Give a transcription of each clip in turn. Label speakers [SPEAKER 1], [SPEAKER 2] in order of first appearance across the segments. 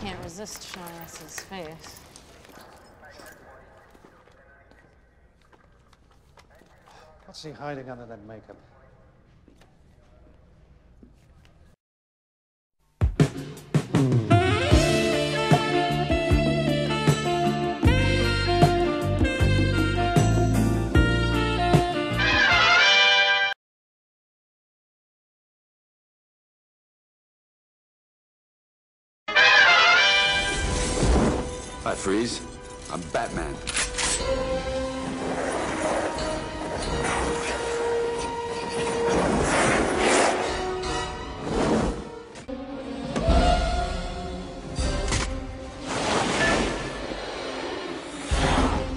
[SPEAKER 1] can't resist showing us his face.
[SPEAKER 2] What's he hiding under that makeup?
[SPEAKER 3] Hi, Freeze. I'm Batman.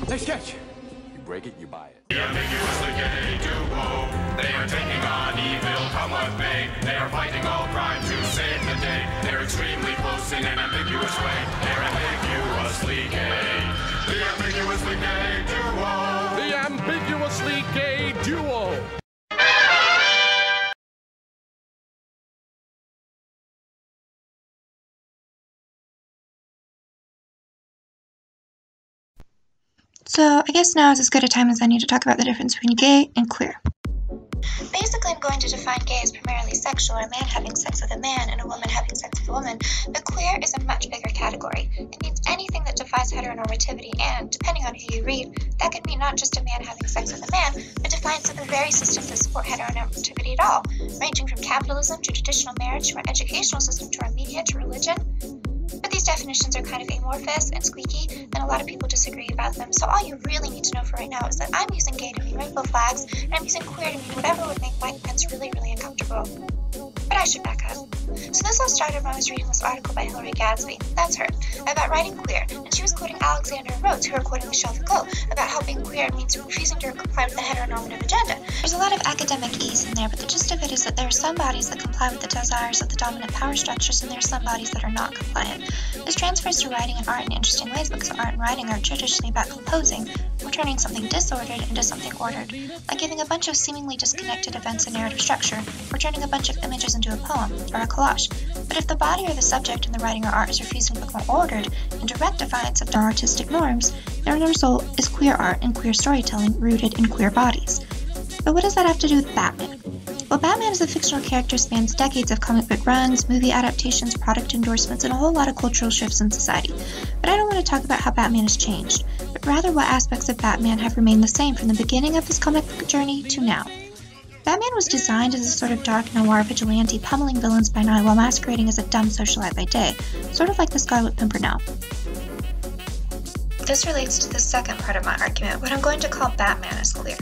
[SPEAKER 3] Nice catch. You break it, you buy it.
[SPEAKER 4] The ambiguously gay duo. They are taking on evil, come what may. They are fighting all crime to save the day. They're extremely close in an ambiguous way. They're ambiguously gay. The ambiguously gay duo.
[SPEAKER 5] The ambiguously gay duo.
[SPEAKER 6] So I guess now is as good a time as any to talk about the difference between gay and queer. Basically, I'm going to define gay as primarily sexual, or a man having sex with a man and a woman having sex with a woman, but queer is a much bigger category. It means anything that defies heteronormativity, and, depending on who you read, that could mean not just a man having sex with a man, but defiance of the very systems that support heteronormativity at all, ranging from capitalism to traditional marriage to our educational system to our media to religion. But these definitions are kind of amorphous and squeaky, and a lot of people disagree about them, so all you really need to know for right now is that I'm using gay to mean rainbow flags, and I'm using queer to mean whatever would make white pants really, really uncomfortable. But I should back up. So this all started when I was reading this article by Hillary Gadsby, that's her, about writing queer, and she was quoting Alexander and Rhodes, who were quoting Michel Foucault, about how being queer means refusing to comply with the heteronormative agenda. There's a lot of academic ease in there, but the gist of it is that there are some bodies that comply with the desires of the dominant power structures, and there are some bodies that are not compliant. This transfers to writing and art in interesting ways, because art and writing are traditionally about composing, or turning something disordered into something ordered, like giving a bunch of seemingly disconnected events a narrative structure, or turning a bunch of images into a poem, or a collage. But if the body or the subject in the writing or art is refusing to become ordered, in direct defiance of artistic norms, then the result is queer art and queer storytelling rooted in queer bodies. But what does that have to do with Batman? Well, Batman as a fictional character spans decades of comic book runs, movie adaptations, product endorsements, and a whole lot of cultural shifts in society. But I don't want to talk about how Batman has changed, but rather what aspects of Batman have remained the same from the beginning of his comic book journey to now. Batman was designed as a sort of dark noir vigilante pummeling villains by night while masquerading as a dumb socialite by day, sort of like the Scarlet Pimpernel. This relates to the second part of my argument, what I'm going to call Batman as queer.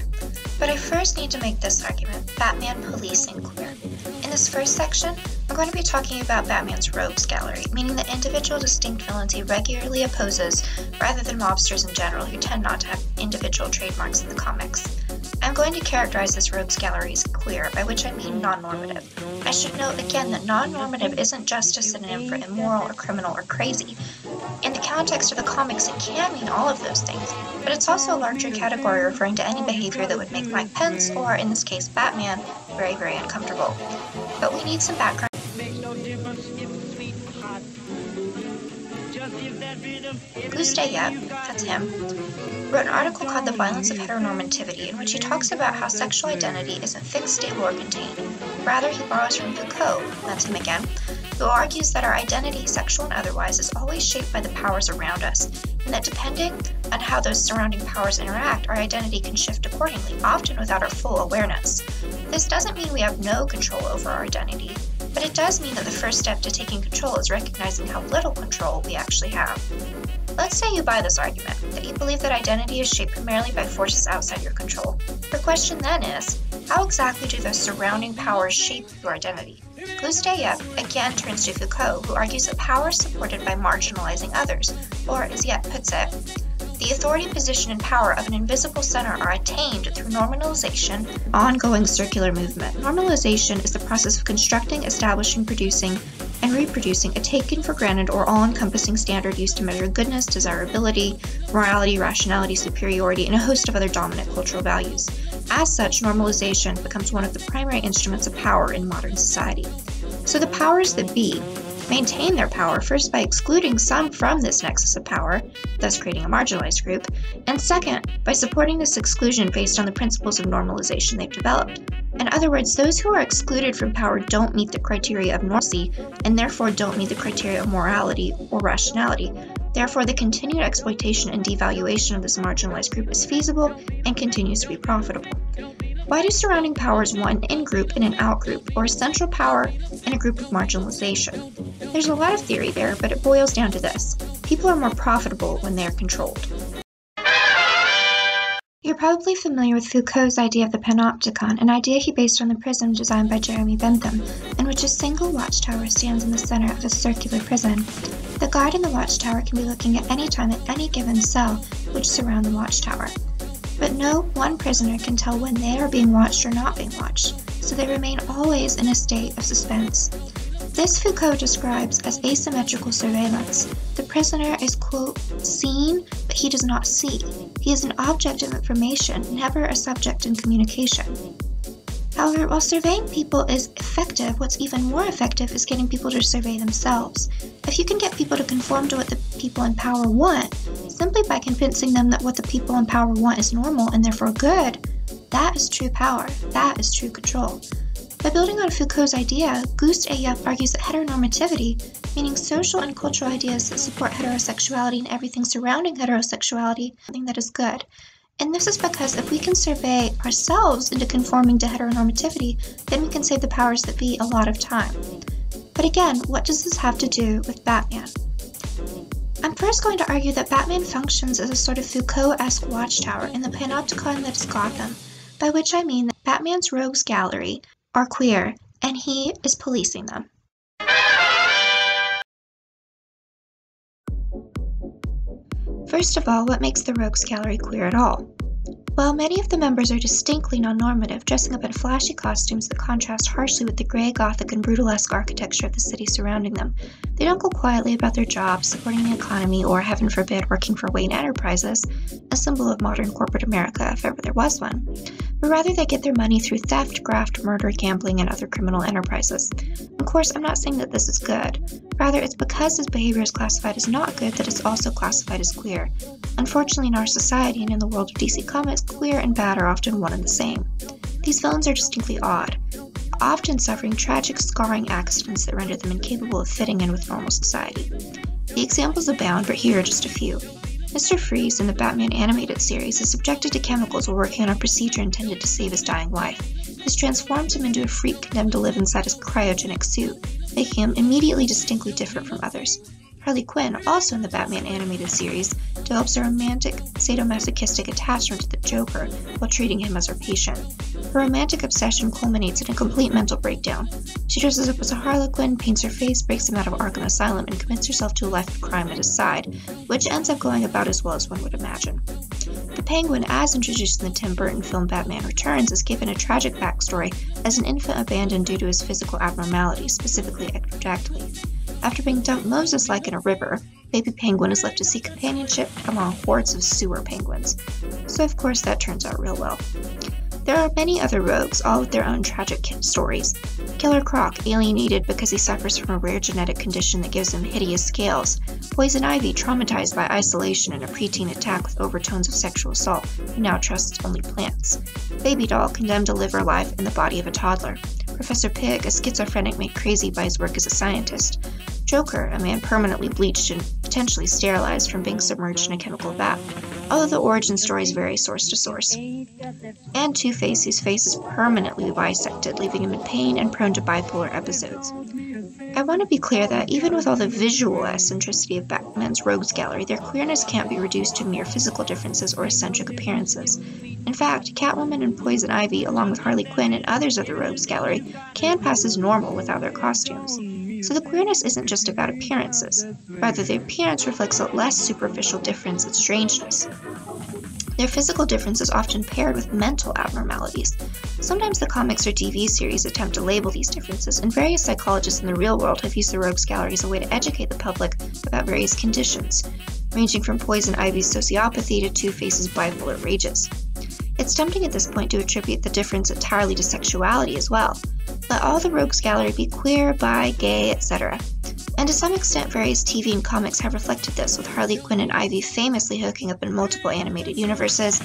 [SPEAKER 6] But I first need to make this argument, Batman policing queer. In this first section, I'm going to be talking about Batman's rogues gallery, meaning the individual distinct villains he regularly opposes, rather than mobsters in general who tend not to have individual trademarks in the comics. I'm going to characterize this rogues gallery as queer, by which I mean non-normative. I should note again that non-normative isn't just a synonym for immoral or criminal or crazy. In the context of the comics, it can mean all of those things, but it's also a larger category referring to any behavior that would make Mike Pence, or in this case Batman, very, very uncomfortable. But we need some background. Gustave, that's him, wrote an article called The Violence of Heteronormativity, in which he talks about how sexual identity isn't fixed, stable, or contained. Rather, he borrows from Foucault, that's him again, who argues that our identity, sexual and otherwise, is always shaped by the powers around us, and that depending on how those surrounding powers interact, our identity can shift accordingly, often without our full awareness. This doesn't mean we have no control over our identity, but it does mean that the first step to taking control is recognizing how little control we actually have. Let's say you buy this argument, that you believe that identity is shaped primarily by forces outside your control. The question then is, how exactly do the surrounding powers shape your identity? Gustave again turns to Foucault, who argues that power is supported by marginalizing others, or as Yet puts it, the authority, position, and power of an invisible center are attained through normalization, ongoing circular movement. Normalization is the process of constructing, establishing, producing, and reproducing a taken-for-granted or all-encompassing standard used to measure goodness, desirability, morality, rationality, superiority, and a host of other dominant cultural values. As such, normalization becomes one of the primary instruments of power in modern society. So the powers that be, maintain their power, first by excluding some from this nexus of power, thus creating a marginalized group, and second, by supporting this exclusion based on the principles of normalization they've developed. In other words, those who are excluded from power don't meet the criteria of normalcy, and therefore don't meet the criteria of morality or rationality. Therefore, the continued exploitation and devaluation of this marginalized group is feasible and continues to be profitable. Why do surrounding powers want an in-group and an out-group, or a central power and a group of marginalization? There's a lot of theory there, but it boils down to this. People are more profitable when they are controlled. You're probably familiar with Foucault's idea of the panopticon, an idea he based on the prism designed by Jeremy Bentham, in which a single watchtower stands in the center of a circular prison. The guard in the watchtower can be looking at any time at any given cell which surround the watchtower. But no one prisoner can tell when they are being watched or not being watched, so they remain always in a state of suspense. This Foucault describes as asymmetrical surveillance. The prisoner is, quote, seen, but he does not see. He is an object of information, never a subject in communication. However, while surveying people is effective, what's even more effective is getting people to survey themselves. If you can get people to conform to what the people in power want, simply by convincing them that what the people in power want is normal and therefore good, that is true power, that is true control. By building on Foucault's idea, Gust Ayep argues that heteronormativity, meaning social and cultural ideas that support heterosexuality and everything surrounding heterosexuality, is something that is good. And this is because if we can survey ourselves into conforming to heteronormativity, then we can save the powers that be a lot of time. But again, what does this have to do with Batman? I'm first going to argue that Batman functions as a sort of Foucault-esque watchtower in the panopticon that is Gotham, by which I mean that Batman's rogues gallery are queer, and he is policing them. First of all, what makes the rogues gallery queer at all? Well, many of the members are distinctly non-normative, dressing up in flashy costumes that contrast harshly with the grey, gothic, and brutalesque architecture of the city surrounding them. They don't go quietly about their jobs, supporting the economy, or, heaven forbid, working for Wayne Enterprises, a symbol of modern corporate America if ever there was one. But rather they get their money through theft, graft, murder, gambling, and other criminal enterprises. Of course, I'm not saying that this is good. Rather, it's because this behavior is classified as not good that it's also classified as queer. Unfortunately, in our society and in the world of DC Comics, queer and bad are often one and the same. These villains are distinctly odd, often suffering tragic, scarring accidents that render them incapable of fitting in with normal society. The examples abound, but here are just a few. Mr. Freeze in the Batman animated series is subjected to chemicals while working on a procedure intended to save his dying wife. This transforms him into a freak condemned to live inside his cryogenic suit, making him immediately distinctly different from others. Harley Quinn, also in the Batman animated series, develops a romantic, sadomasochistic attachment to the Joker while treating him as her patient. Her romantic obsession culminates in a complete mental breakdown. She dresses up as a Harlequin, paints her face, breaks him out of Arkham Asylum, and commits herself to a life of crime at his side, which ends up going about as well as one would imagine. The Penguin, as introduced in the Tim Burton film Batman Returns, is given a tragic backstory as an infant abandoned due to his physical abnormalities, specifically ectrodactyly. After being dumped Moses-like in a river, baby Penguin is left to seek companionship among hordes of sewer penguins. So of course that turns out real well. There are many other rogues, all with their own tragic stories. Killer Croc, alienated because he suffers from a rare genetic condition that gives him hideous scales. Poison Ivy, traumatized by isolation and a preteen attack with overtones of sexual assault, who now trusts only plants. Baby Doll, condemned to live her life in the body of a toddler. Professor Pig, a schizophrenic made crazy by his work as a scientist. Joker, a man permanently bleached and potentially sterilized from being submerged in a chemical bath, although the origin stories vary source to source. And Two-Face, whose face is permanently bisected, leaving him in pain and prone to bipolar episodes. I want to be clear that even with all the visual eccentricity of Batman's rogues gallery, their queerness can't be reduced to mere physical differences or eccentric appearances. In fact, Catwoman and Poison Ivy, along with Harley Quinn and others of the rogues gallery, can pass as normal without their costumes. So the queerness isn't just about appearances. Rather, the appearance reflects a less superficial difference and strangeness. Their physical difference is often paired with mental abnormalities. Sometimes the comics or TV series attempt to label these differences, and various psychologists in the real world have used the rogues gallery as a way to educate the public about various conditions, ranging from Poison Ivy's sociopathy to Two-Face's bipolar rages. It's tempting at this point to attribute the difference entirely to sexuality as well. Let all the rogues gallery be queer, bi, gay, etc. And to some extent, various TV and comics have reflected this, with Harley Quinn and Ivy famously hooking up in multiple animated universes,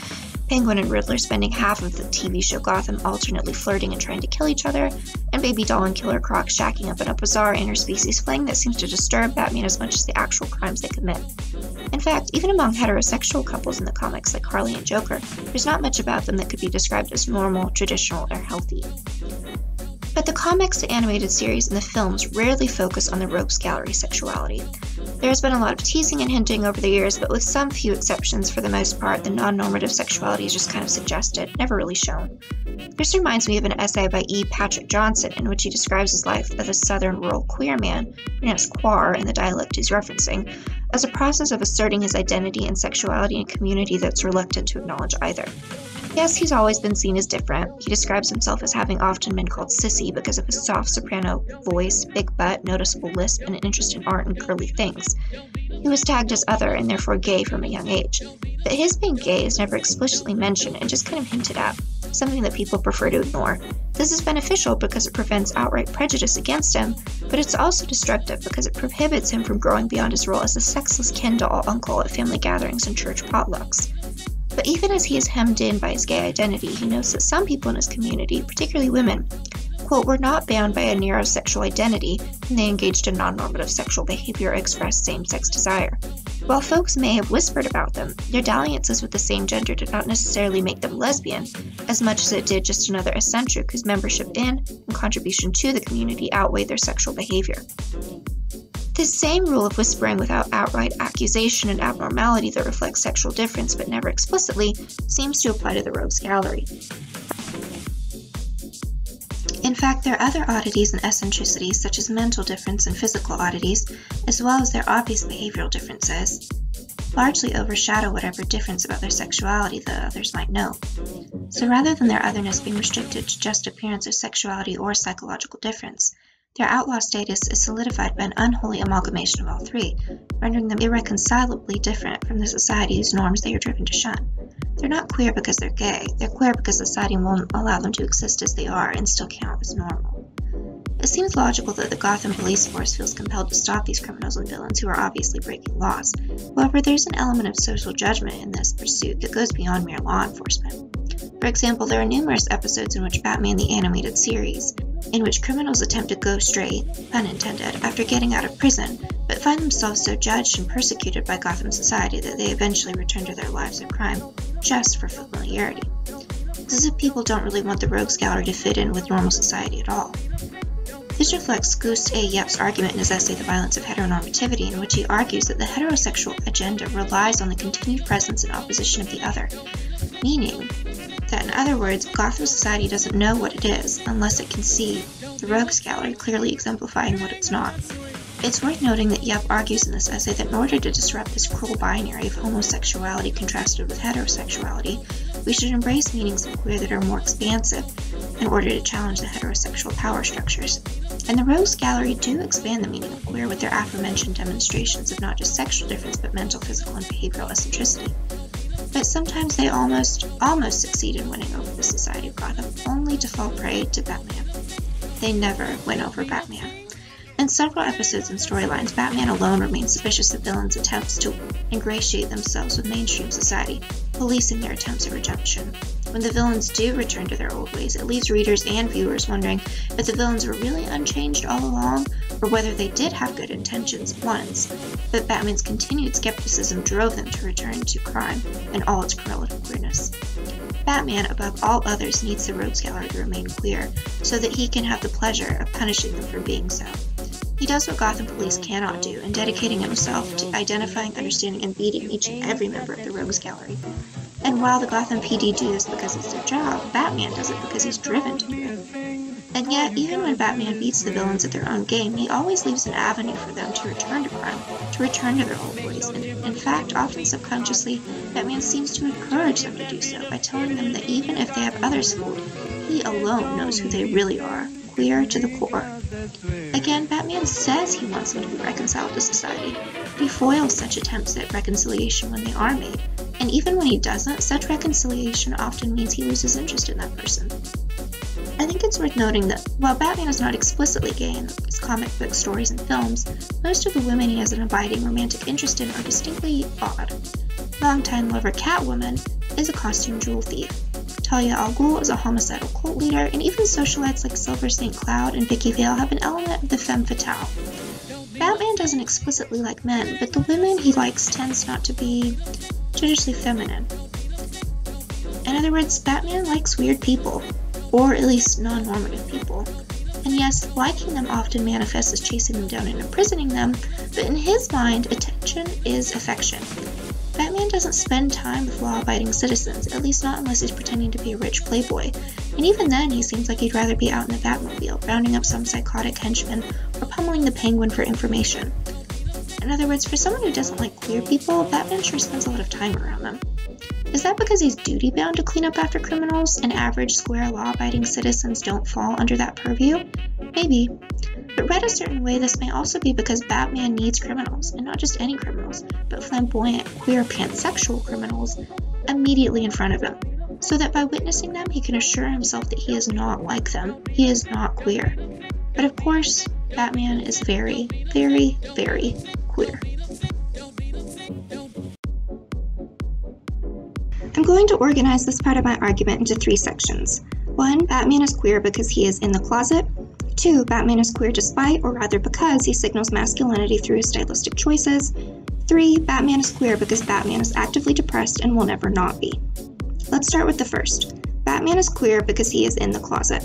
[SPEAKER 6] Penguin and Riddler spending half of the TV show Gotham alternately flirting and trying to kill each other, and Baby Doll and Killer Croc shacking up in a bizarre interspecies fling that seems to disturb Batman as much as the actual crimes they commit. In fact, even among heterosexual couples in the comics like Harley and Joker, there's not much about them that could be described as normal, traditional, or healthy. But the comics, the animated series, and the films rarely focus on the rogues gallery sexuality. There has been a lot of teasing and hinting over the years, but with some few exceptions, for the most part, the non-normative sexuality is just kind of suggested, never really shown. This reminds me of an essay by E. Patrick Johnson, in which he describes his life as a southern rural queer man, pronounced queer in the dialect he's referencing, as a process of asserting his identity and sexuality in a community that's reluctant to acknowledge either. Yes, he's always been seen as different. He describes himself as having often been called sissy because of his soft soprano voice, big butt, noticeable lisp, and an interest in art and curly things. He was tagged as other and therefore gay from a young age. But his being gay is never explicitly mentioned and just kind of hinted at, something that people prefer to ignore. This is beneficial because it prevents outright prejudice against him, but it's also destructive because it prohibits him from growing beyond his role as a sexless Ken-doll uncle at family gatherings and church potlucks. But even as he is hemmed in by his gay identity, he notes that some people in his community, particularly women, quote, were not bound by a narrow sexual identity when they engaged in non-normative sexual behavior or expressed same-sex desire. While folks may have whispered about them, their dalliances with the same gender did not necessarily make them lesbian, as much as it did just another eccentric whose membership in and contribution to the community outweighed their sexual behavior. This same rule of whispering without outright accusation and abnormality that reflects sexual difference but never explicitly seems to apply to the rogues gallery. In fact, there are other oddities and eccentricities such as mental difference and physical oddities, as well as their obvious behavioral differences, largely overshadow whatever difference about their sexuality that others might know. So rather than their otherness being restricted to just appearance or sexuality or psychological difference, their outlaw status is solidified by an unholy amalgamation of all three, rendering them irreconcilably different from the society whose norms they are driven to shun. They're not queer because they're gay, they're queer because society won't allow them to exist as they are and still count as normal. It seems logical that the Gotham police force feels compelled to stop these criminals and villains who are obviously breaking laws. However, there's an element of social judgment in this pursuit that goes beyond mere law enforcement. For example, there are numerous episodes in which Batman the Animated Series, in which criminals attempt to go straight, pun intended, after getting out of prison, but find themselves so judged and persecuted by Gotham society that they eventually return to their lives of crime, just for familiarity. It's as if people don't really want the rogues gallery to fit in with normal society at all. This reflects Gust A. Yep's argument in his essay The Violence of Heteronormativity, in which he argues that the heterosexual agenda relies on the continued presence and opposition of the other, meaning that, in other words, Gotham society doesn't know what it is unless it can see the rogues gallery clearly exemplifying what it's not. It's worth noting that Yep argues in this essay that in order to disrupt this cruel binary of homosexuality contrasted with heterosexuality, we should embrace meanings of queer that are more expansive in order to challenge the heterosexual power structures. And the rogues gallery do expand the meaning of queer with their aforementioned demonstrations of not just sexual difference but mental, physical, and behavioral eccentricity. But sometimes they almost succeed in winning over the society of Gotham, only to fall prey to Batman. They never win over Batman. In several episodes and storylines, Batman alone remains suspicious of villains' attempts to ingratiate themselves with mainstream society, policing their attempts at redemption. When the villains do return to their old ways, it leaves readers and viewers wondering if the villains were really unchanged all along, or whether they did have good intentions once, but Batman's continued skepticism drove them to return to crime and all its correlative queerness. Batman, above all others, needs the rogues gallery to remain queer, so that he can have the pleasure of punishing them for being so. He does what Gotham police cannot do in dedicating himself to identifying, understanding, and beating each and every member of the rogues gallery. And while the Gotham PD do this because it's their job, Batman does it because he's driven to do it. And yet, even when Batman beats the villains at their own game, he always leaves an avenue for them to return to crime, to return to their old ways, and in fact, often subconsciously, Batman seems to encourage them to do so by telling them that even if they have others fooled, he alone knows who they really are, queer to the core. Again, Batman says he wants them to be reconciled to society, but he foils such attempts at reconciliation when they are made, and even when he doesn't, such reconciliation often means he loses interest in that person. I think it's worth noting that while Batman is not explicitly gay in his comic book stories and films, most of the women he has an abiding romantic interest in are distinctly odd. Longtime lover Catwoman is a costume jewel thief. Talia al Ghul is a homicidal cult leader, and even socialites like Silver St. Cloud and Vicky Vale have an element of the femme fatale. Batman doesn't explicitly like men, but the women he likes tends not to be traditionally feminine. In other words, Batman likes weird people, or at least non-normative people. And yes, liking them often manifests as chasing them down and imprisoning them, but in his mind, attention is affection. Batman doesn't spend time with law-abiding citizens, at least not unless he's pretending to be a rich playboy, and even then he seems like he'd rather be out in the Batmobile, rounding up some psychotic henchman, or pummeling the Penguin for information. In other words, for someone who doesn't like queer people, Batman sure spends a lot of time around them. Is that because he's duty-bound to clean up after criminals, and average, square, law-abiding citizens don't fall under that purview? Maybe. But read a certain way, this may also be because Batman needs criminals, and not just any criminals, but flamboyant, queer, pansexual criminals, immediately in front of him, so that by witnessing them, he can assure himself that he is not like them, he is not queer. But of course, Batman is very, very, very queer. I'm going to organize this part of my argument into 3 sections. 1. Batman is queer because he is in the closet. 2. Batman is queer despite, or rather because, he signals masculinity through his stylistic choices. 3. Batman is queer because Batman is actively depressed and will never not be. Let's start with the first. Batman is queer because he is in the closet.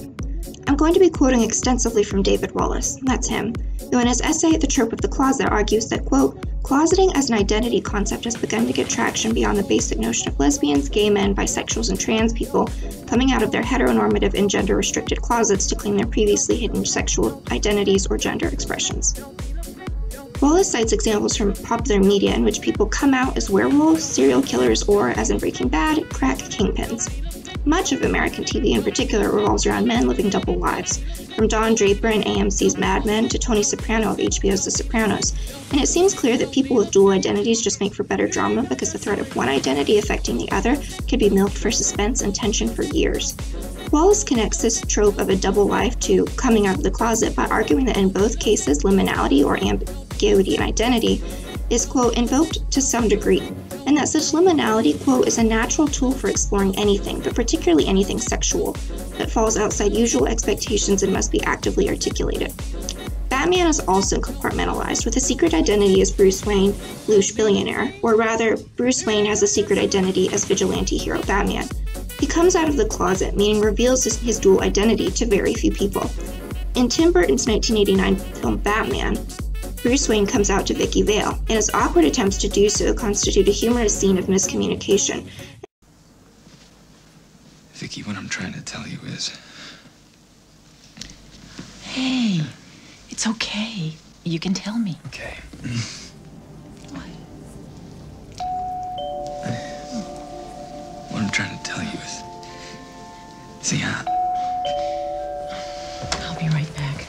[SPEAKER 6] I'm going to be quoting extensively from David Wallace, that's him, who in his essay, The Trope of the Closet, argues that, quote, closeting as an identity concept has begun to get traction beyond the basic notion of lesbians, gay men, bisexuals, and trans people coming out of their heteronormative and gender-restricted closets to claim their previously hidden sexual identities or gender expressions. Wallace cites examples from popular media in which people come out as werewolves, serial killers, or, as in Breaking Bad, crack kingpins. Much of American TV in particular revolves around men living double lives, from Don Draper in AMC's Mad Men to Tony Soprano of HBO's The Sopranos, and it seems clear that people with dual identities just make for better drama because the threat of one identity affecting the other can be milked for suspense and tension for years. Wallace connects this trope of a double life to coming out of the closet by arguing that in both cases liminality or ambiguity in identity is, quote, invoked to some degree, and that such liminality, quote, is a natural tool for exploring anything, but particularly anything sexual, that falls outside usual expectations and must be actively articulated. Batman is also compartmentalized, with a secret identity as Bruce Wayne, louche billionaire, or rather, Bruce Wayne has a secret identity as vigilante hero Batman. He comes out of the closet, meaning reveals his dual identity to very few people. In Tim Burton's 1989 film Batman, Bruce Wayne comes out to Vicky Vale, and his awkward attempts to do so constitute a humorous scene of miscommunication.
[SPEAKER 3] Vicky, what I'm trying to tell you is...
[SPEAKER 7] Hey, it's okay. You can tell me.
[SPEAKER 3] Okay.
[SPEAKER 7] What?
[SPEAKER 3] What I'm trying to tell you is... See,
[SPEAKER 7] I'll be right back.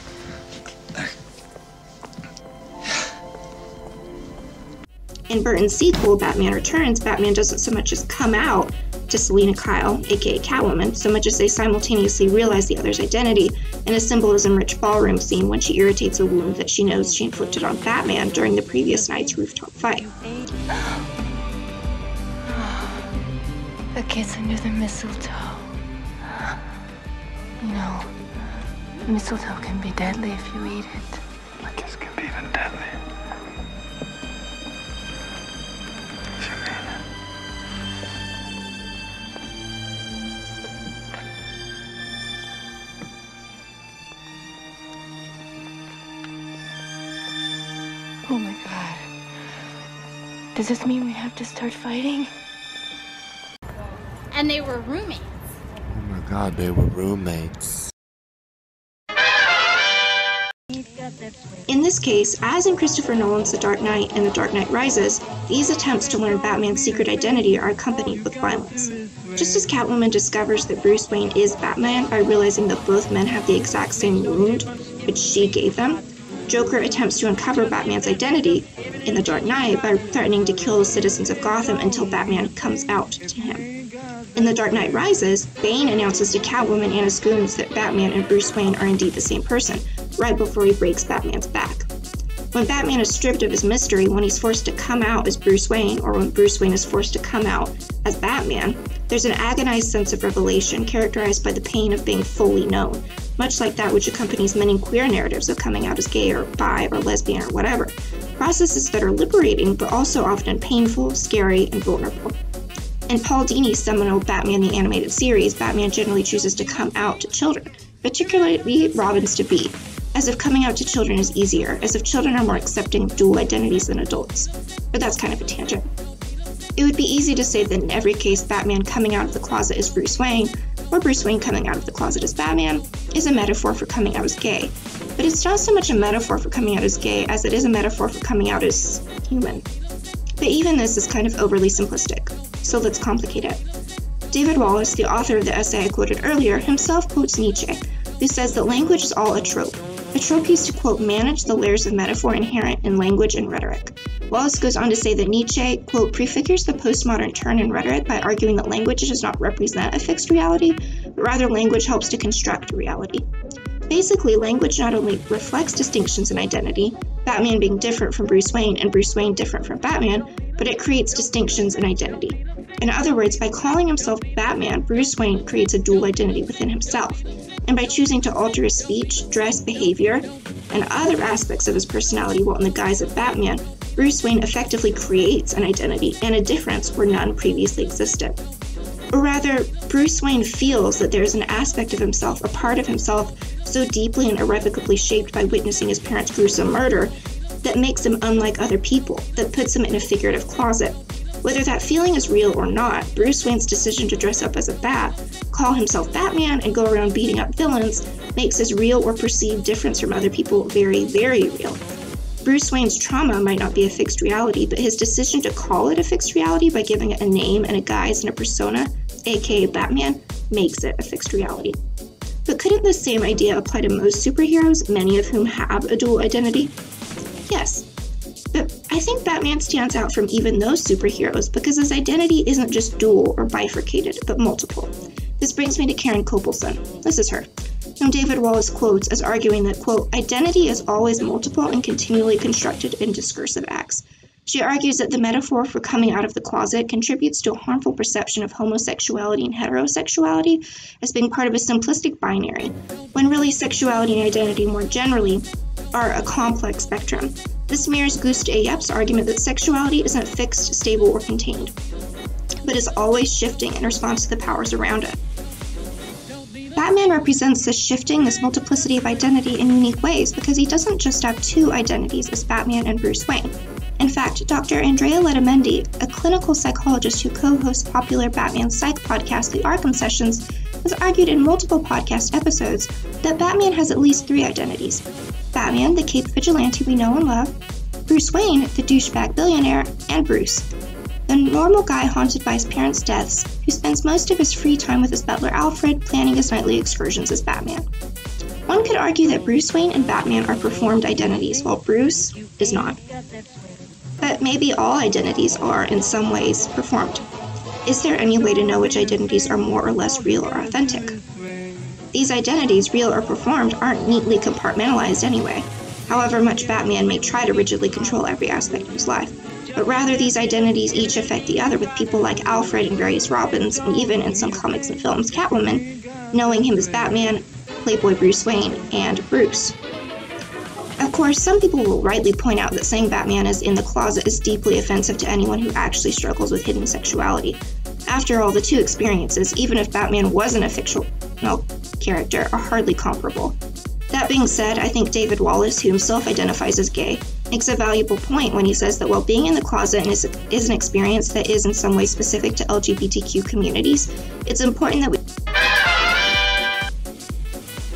[SPEAKER 6] In Burton's sequel, Batman Returns, Batman doesn't so much as come out to Selina Kyle, aka Catwoman, so much as they simultaneously realize the other's identity in a symbolism-rich ballroom scene when she irritates a wound that she knows she inflicted on Batman during the previous night's rooftop fight.
[SPEAKER 8] The kiss under the mistletoe. You know, mistletoe can be deadly if you eat it.
[SPEAKER 3] A kiss can be even deadly.
[SPEAKER 8] Oh my God. Does this mean we have to start fighting?
[SPEAKER 9] And they were roommates.
[SPEAKER 10] Oh my God, they were roommates.
[SPEAKER 6] In this case, as in Christopher Nolan's The Dark Knight and The Dark Knight Rises, these attempts to learn Batman's secret identity are accompanied with violence. Just as Catwoman discovers that Bruce Wayne is Batman by realizing that both men have the exact same wound, which she gave them, Joker attempts to uncover Batman's identity in The Dark Knight by threatening to kill the citizens of Gotham until Batman comes out to him. In The Dark Knight Rises, Bane announces to Catwoman and his goons that Batman and Bruce Wayne are indeed the same person, right before he breaks Batman's back. When Batman is stripped of his mystery, when he's forced to come out as Bruce Wayne, or when Bruce Wayne is forced to come out as Batman, there's an agonized sense of revelation characterized by the pain of being fully known, much like that which accompanies many queer narratives of coming out as gay or bi or lesbian or whatever. Processes that are liberating, but also often painful, scary, and vulnerable. In Paul Dini's seminal Batman the Animated Series, Batman generally chooses to come out to children, particularly Robin's to-be, as if coming out to children is easier, as if children are more accepting of dual identities than adults. But that's kind of a tangent. It would be easy to say that in every case, Batman coming out of the closet as Bruce Wayne, or Bruce Wayne coming out of the closet as Batman, is a metaphor for coming out as gay. But it's not so much a metaphor for coming out as gay as it is a metaphor for coming out as human. But even this is kind of overly simplistic, so let's complicate it. David Wallace, the author of the essay I quoted earlier, himself quotes Nietzsche, who says that language is all a trope. A trope used to, quote, manage the layers of metaphor inherent in language and rhetoric. Wallace goes on to say that Nietzsche, quote, prefigures the postmodern turn in rhetoric by arguing that language does not represent a fixed reality, but rather language helps to construct a reality. Basically, language not only reflects distinctions in identity, Batman being different from Bruce Wayne and Bruce Wayne different from Batman, but it creates distinctions in identity. In other words, by calling himself Batman, Bruce Wayne creates a dual identity within himself. And by choosing to alter his speech, dress, behavior, and other aspects of his personality while in the guise of Batman, Bruce Wayne effectively creates an identity and a difference where none previously existed. Or rather, Bruce Wayne feels that there is an aspect of himself, a part of himself, so deeply and irrevocably shaped by witnessing his parents' gruesome murder, that makes him unlike other people, that puts him in a figurative closet. Whether that feeling is real or not, Bruce Wayne's decision to dress up as a bat, call himself Batman, and go around beating up villains makes his real or perceived difference from other people very, very real. Bruce Wayne's trauma might not be a fixed reality, but his decision to call it a fixed reality by giving it a name and a guise and a persona, aka Batman, makes it a fixed reality. But couldn't this same idea apply to most superheroes, many of whom have a dual identity? Yes. But I think Batman stands out from even those superheroes because his identity isn't just dual or bifurcated, but multiple. This brings me to Karen Kopelson. This is her, whom David Wallace quotes as arguing that, quote, identity is always multiple and continually constructed in discursive acts. She argues that the metaphor for coming out of the closet contributes to a harmful perception of homosexuality and heterosexuality as being part of a simplistic binary, when really sexuality and identity more generally are a complex spectrum. This mirrors Gust Ayep's argument that sexuality isn't fixed, stable, or contained, but is always shifting in response to the powers around it. Batman represents this shifting, this multiplicity of identity in unique ways because he doesn't just have two identities as Batman and Bruce Wayne. In fact, Dr. Andrea Letamendi, a clinical psychologist who co-hosts popular Batman psych podcast The Arkham Sessions, has argued in multiple podcast episodes that Batman has at least three identities. Batman, the caped vigilante we know and love, Bruce Wayne, the douchebag billionaire, and Bruce, the normal guy haunted by his parents' deaths, who spends most of his free time with his butler Alfred, planning his nightly excursions as Batman. One could argue that Bruce Wayne and Batman are performed identities, while Bruce is not. But maybe all identities are, in some ways, performed. Is there any way to know which identities are more or less real or authentic? These identities, real or performed, aren't neatly compartmentalized anyway, however much Batman may try to rigidly control every aspect of his life. But rather, these identities each affect the other, with people like Alfred and various Robins, and even in some comics and films, Catwoman, knowing him as Batman, Playboy Bruce Wayne, and Bruce. Of course, some people will rightly point out that saying Batman is in the closet is deeply offensive to anyone who actually struggles with hidden sexuality. After all, the two experiences, even if Batman wasn't a fictional character, are hardly comparable. That being said, I think David Wallace, who himself identifies as gay, makes a valuable point when he says that while being in the closet is an experience that is in some way specific to LGBTQ communities, it's important that we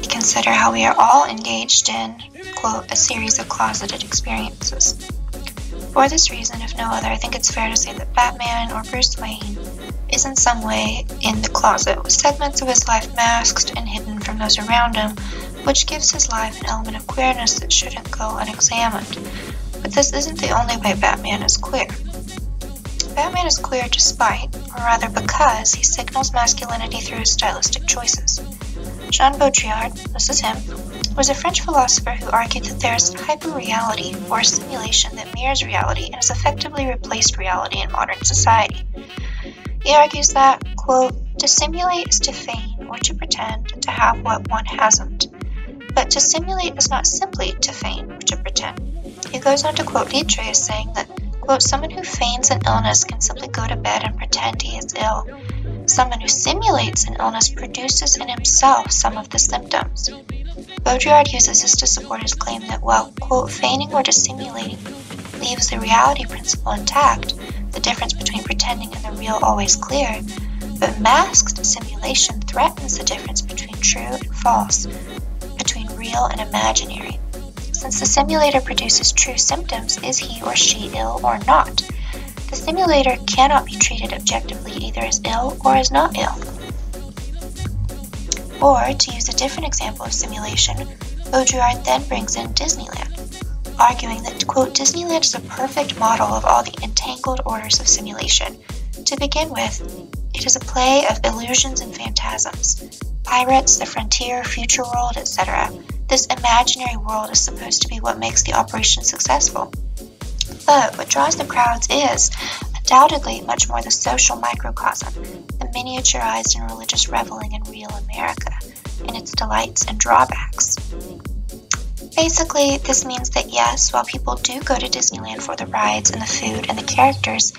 [SPEAKER 6] consider how we are all engaged in, quote, a series of closeted experiences. For this reason, if no other, I think it's fair to say that Batman, or Bruce Wayne, is in some way in the closet, with segments of his life masked and hidden from those around him, which gives his life an element of queerness that shouldn't go unexamined. But this isn't the only way Batman is queer. Batman is queer despite, or rather because, he signals masculinity through his stylistic choices. Jean Baudrillard, this is him, was a French philosopher who argued that there is hyperreality, or a simulation that mirrors reality and has effectively replaced reality in modern society. He argues that, quote, to simulate is to feign or to pretend to have what one hasn't. But to simulate is not simply to feign or to pretend. He goes on to quote Nietzsche as saying that, quote, someone who feigns an illness can simply go to bed and pretend he is ill. Someone who simulates an illness produces in himself some of the symptoms. Baudrillard uses this to support his claim that while, quote, feigning or dissimulating leaves the reality principle intact, the difference between pretending and the real always clear, but masked simulation threatens the difference between true and false, between real and imaginary. Since the simulator produces true symptoms, is he or she ill or not? The simulator cannot be treated objectively either as ill or as not ill. Or, to use a different example of simulation, Baudrillard then brings in Disneyland, arguing that, quote, Disneyland is a perfect model of all the entangled orders of simulation. To begin with, it is a play of illusions and phantasms. Pirates, the frontier, future world, etc. This imaginary world is supposed to be what makes the operation successful. But what draws the crowds is, undoubtedly, much more the social microcosm, the miniaturized and religious reveling in real America, and its delights and drawbacks. Basically, this means that yes, while people do go to Disneyland for the rides and the food and the characters,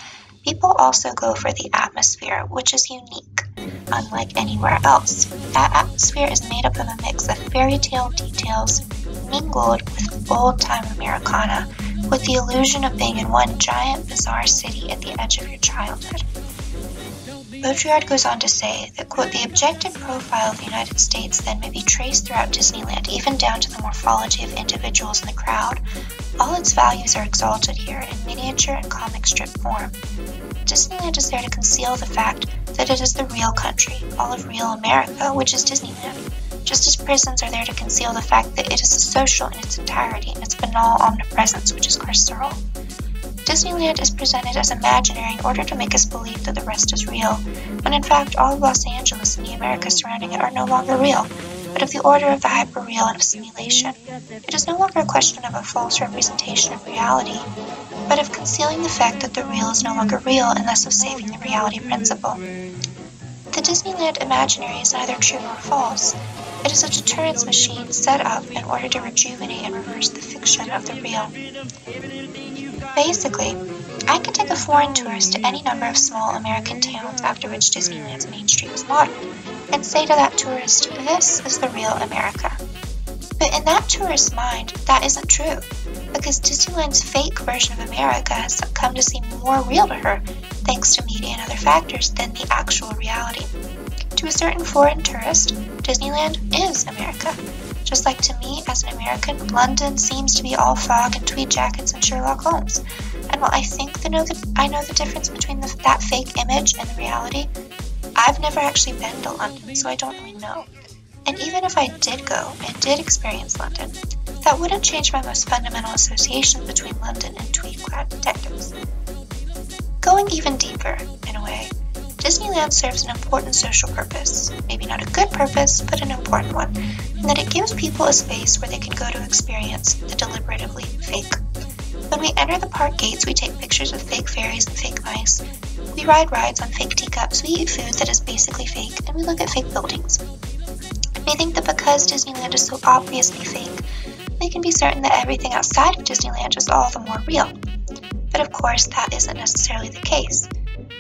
[SPEAKER 6] people also go for the atmosphere, which is unique, unlike anywhere else. That atmosphere is made up of a mix of fairy tale details mingled with old-time Americana, with the illusion of being in one giant bizarre city at the edge of your childhood. Baudrillard goes on to say that, quote, the objective profile of the United States then may be traced throughout Disneyland, even down to the morphology of individuals in the crowd. All its values are exalted here in miniature and comic strip form. Disneyland is there to conceal the fact that it is the real country, all of real America, which is Disneyland, just as prisons are there to conceal the fact that it is social in its entirety and its banal omnipresence, which is carceral. Disneyland is presented as imaginary in order to make us believe that the rest is real, when in fact all of Los Angeles and the Americas surrounding it are no longer real, but of the order of the hyperreal and of simulation. It is no longer a question of a false representation of reality, but of concealing the fact that the real is no longer real and thus of saving the reality principle. The Disneyland imaginary is neither true nor false. It is a deterrence machine set up in order to rejuvenate and reverse the fiction of the real. Basically, I could take a foreign tourist to any number of small American towns after which Disneyland's Main Street was modeled, and say to that tourist, this is the real America. But in that tourist's mind, that isn't true, because Disneyland's fake version of America has come to seem more real to her, thanks to media and other factors, than the actual reality. To a certain foreign tourist, Disneyland is America. Just like to me, as an American, London seems to be all fog and tweed jackets and Sherlock Holmes. And while I think I know the difference between that fake image and the reality, I've never actually been to London, so I don't really know. And even if I did go and did experience London, that wouldn't change my most fundamental associations between London and tweed-clad detectives. Going even deeper, in a way, Disneyland serves an important social purpose, maybe not a good purpose, but an important one, in that it gives people a space where they can go to experience the deliberatively fake. When we enter the park gates, we take pictures of fake fairies and fake mice, we ride rides on fake teacups, we eat food that is basically fake, and we look at fake buildings. We think that because Disneyland is so obviously fake, we can be certain that everything outside of Disneyland is all the more real. But of course, that isn't necessarily the case.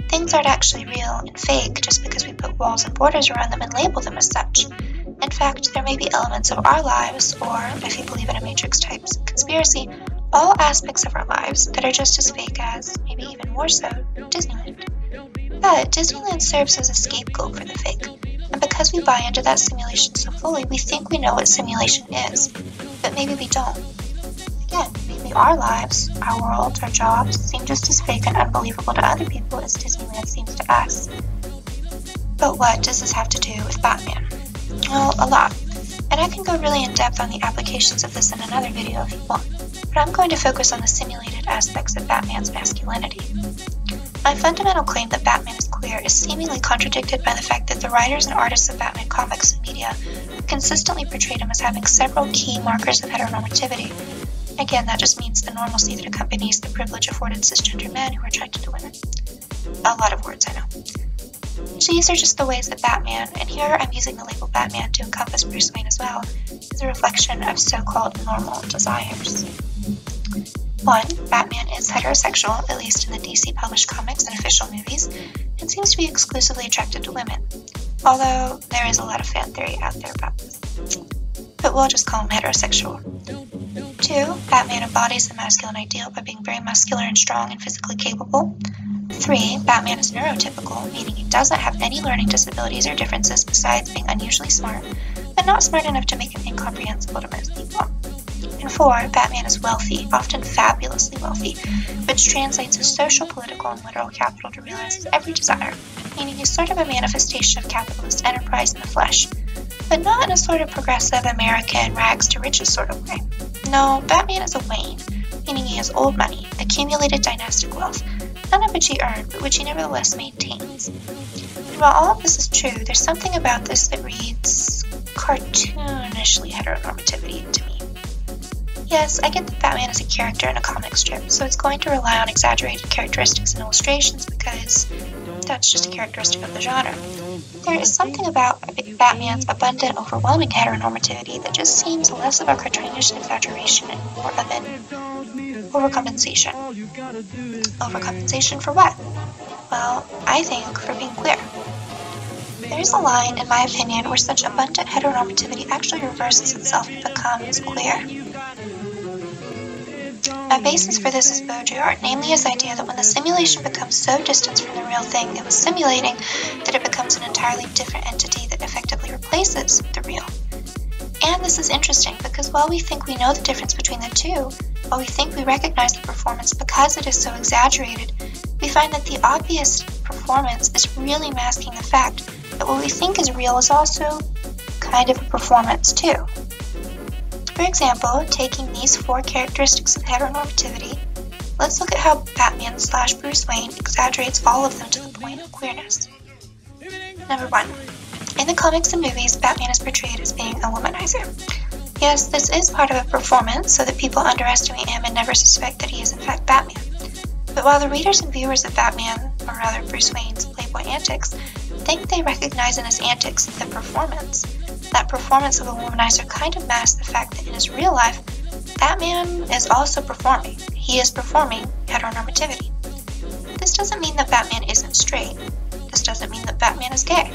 [SPEAKER 6] Things aren't actually real and fake just because we put walls and borders around them and label them as such. In fact, there may be elements of our lives, or, if you believe in a Matrix-type conspiracy, all aspects of our lives that are just as fake as, maybe even more so, Disneyland. But Disneyland serves as a scapegoat for the fake, and because we buy into that simulation so fully, we think we know what simulation is, but maybe we don't. Again, maybe our lives, our worlds, our jobs seem just as fake and unbelievable to other people as Disneyland seems to us. But what does this have to do with Batman? Well, a lot. And I can go really in depth on the applications of this in another video if you want, but I'm going to focus on the simulated aspects of Batman's masculinity. My fundamental claim that Batman is queer is seemingly contradicted by the fact that the writers and artists of Batman comics and media have consistently portrayed him as having several key markers of heteronormativity. Again, that just means the normalcy that accompanies the privilege afforded cisgender men who are attracted to women. A lot of words, I know. These are just the ways that Batman, and here I'm using the label Batman to encompass Bruce Wayne as well, is a reflection of so-called normal desires. 1. Batman is heterosexual, at least in the DC published comics and official movies, and seems to be exclusively attracted to women, although there is a lot of fan theory out there about this. But we'll just call him heterosexual. 2. Batman embodies the masculine ideal by being very muscular and strong and physically capable. 3. Batman is neurotypical, meaning he doesn't have any learning disabilities or differences besides being unusually smart, but not smart enough to make him incomprehensible to most people. And 4. Batman is wealthy, often fabulously wealthy, which translates as social, political, and literal capital to realize his every desire, meaning he's sort of a manifestation of capitalist enterprise in the flesh, but not in a sort of progressive American rags to riches sort of way. No, Batman is a Wayne, meaning he has old money, accumulated dynastic wealth, none of which he earned, but which he nevertheless maintains. And while all of this is true, there's something about this that reads cartoonishly heteronormativity to me. Yes, I get that Batman is a character in a comic strip, so it's going to rely on exaggerated characteristics and illustrations because that's just a characteristic of the genre. There is something about Batman's abundant, overwhelming heteronormativity that just seems less of a cartoonish exaggeration and more of an overcompensation. Overcompensation for what? Well, I think for being queer. There is a line, in my opinion, where such abundant heteronormativity actually reverses itself and becomes queer. My basis for this is Baudrillard, namely his idea that when the simulation becomes so distant from the real thing it was simulating that it becomes an entirely different entity that effectively replaces the real. And this is interesting because while we think we know the difference between the two, while we think we recognize the performance because it is so exaggerated, we find that the obvious performance is really masking the fact that what we think is real is also kind of a performance too. For example, taking these 4 characteristics of heteronormativity, let's look at how Batman / Bruce Wayne exaggerates all of them to the point of queerness. Number 1. In the comics and movies, Batman is portrayed as being a womanizer. Yes, this is part of a performance so that people underestimate him and never suspect that he is in fact Batman. But while the readers and viewers of Batman, or rather Bruce Wayne's Playboy antics, think they recognize in his antics the performance, that performance of a womanizer kind of masks the fact that in his real life, Batman is also performing. He is performing heteronormativity. This doesn't mean that Batman isn't straight. This doesn't mean that Batman is gay.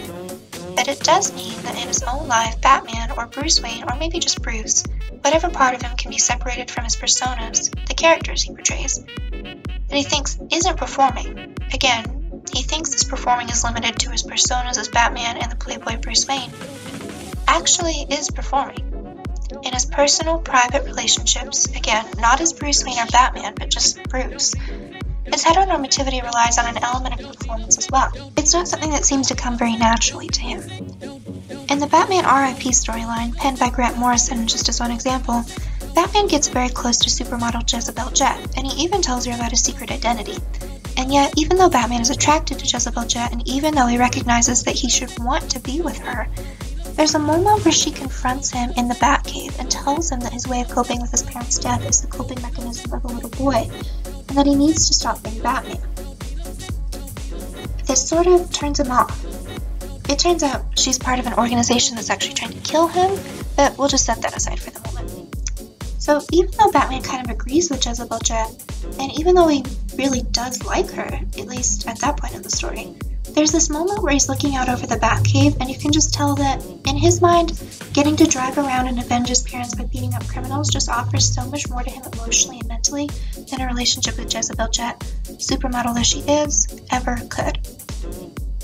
[SPEAKER 6] But it does mean that in his own life, Batman, or Bruce Wayne, or maybe just Bruce, whatever part of him can be separated from his personas, the characters he portrays, that he thinks isn't performing. Again, he thinks this performing is limited to his personas as Batman and the Playboy Bruce Wayne, actually is performing. In his personal, private relationships, again, not as Bruce Wayne or Batman, but just Bruce, his heteronormativity relies on an element of performance as well. It's not something that seems to come very naturally to him. In the Batman R.I.P. storyline, penned by Grant Morrison just as one example, Batman gets very close to supermodel Jezebel Jet, and he even tells her about his secret identity. And yet, even though Batman is attracted to Jezebel Jet, and even though he recognizes that he should want to be with her, there's a moment where she confronts him in the Batcave and tells him that his way of coping with his parents' death is the coping mechanism of a little boy, and that he needs to stop being Batman. This sort of turns him off. It turns out she's part of an organization that's actually trying to kill him, but we'll just set that aside for the moment. So even though Batman kind of agrees with Jezebel Jet, and even though he really does like her, at least at that point in the story, there's this moment where he's looking out over the Batcave, and you can just tell that, in his mind, getting to drive around and avenge his parents by beating up criminals just offers so much more to him emotionally and mentally than a relationship with Jezebel Jet, supermodel though she is, ever could.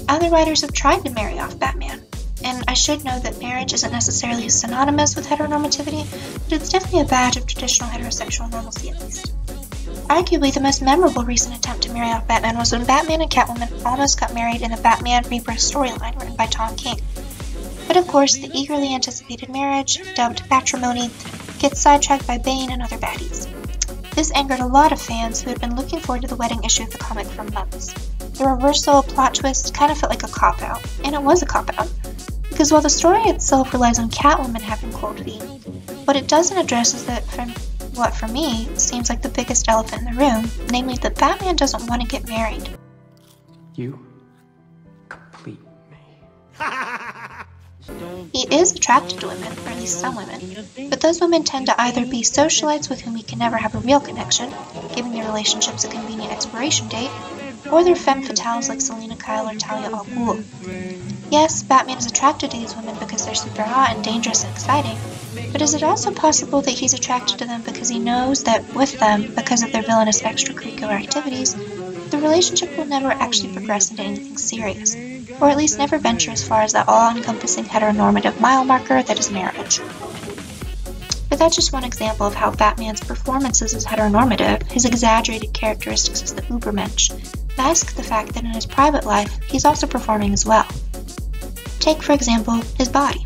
[SPEAKER 6] Other writers have tried to marry off Batman, and I should note that marriage isn't necessarily synonymous with heteronormativity, but it's definitely a badge of traditional heterosexual normalcy at least. Arguably, the most memorable recent attempt to marry off Batman was when Batman and Catwoman almost got married in the Batman Rebirth storyline written by Tom King. But of course, the eagerly anticipated marriage, dubbed Batrimony, gets sidetracked by Bane and other baddies. This angered a lot of fans who had been looking forward to the wedding issue of the comic for months. the reversal plot twist kind of felt like a cop-out, and it was a cop-out. Because while the story itself relies on Catwoman having cold feet, what it doesn't address is that what for me seems like the biggest elephant in the room, namely that Batman doesn't want to get married.
[SPEAKER 3] You complete me.
[SPEAKER 6] He is attracted to women, or at least some women, but those women tend to either be socialites with whom he can never have a real connection, giving their relationships a convenient expiration date, or they're femme fatales like Selena Kyle or Talia al Ghul. Yes, Batman is attracted to these women because they're super hot and dangerous and exciting, but is it also possible that he's attracted to them because he knows that with them, because of their villainous extracurricular activities, the relationship will never actually progress into anything serious, or at least never venture as far as that all-encompassing heteronormative mile marker that is marriage? But that's just one example of how Batman's performances as heteronormative, his exaggerated characteristics as the Ubermensch, mask the fact that in his private life, he's also performing as well. Take, for example, his body.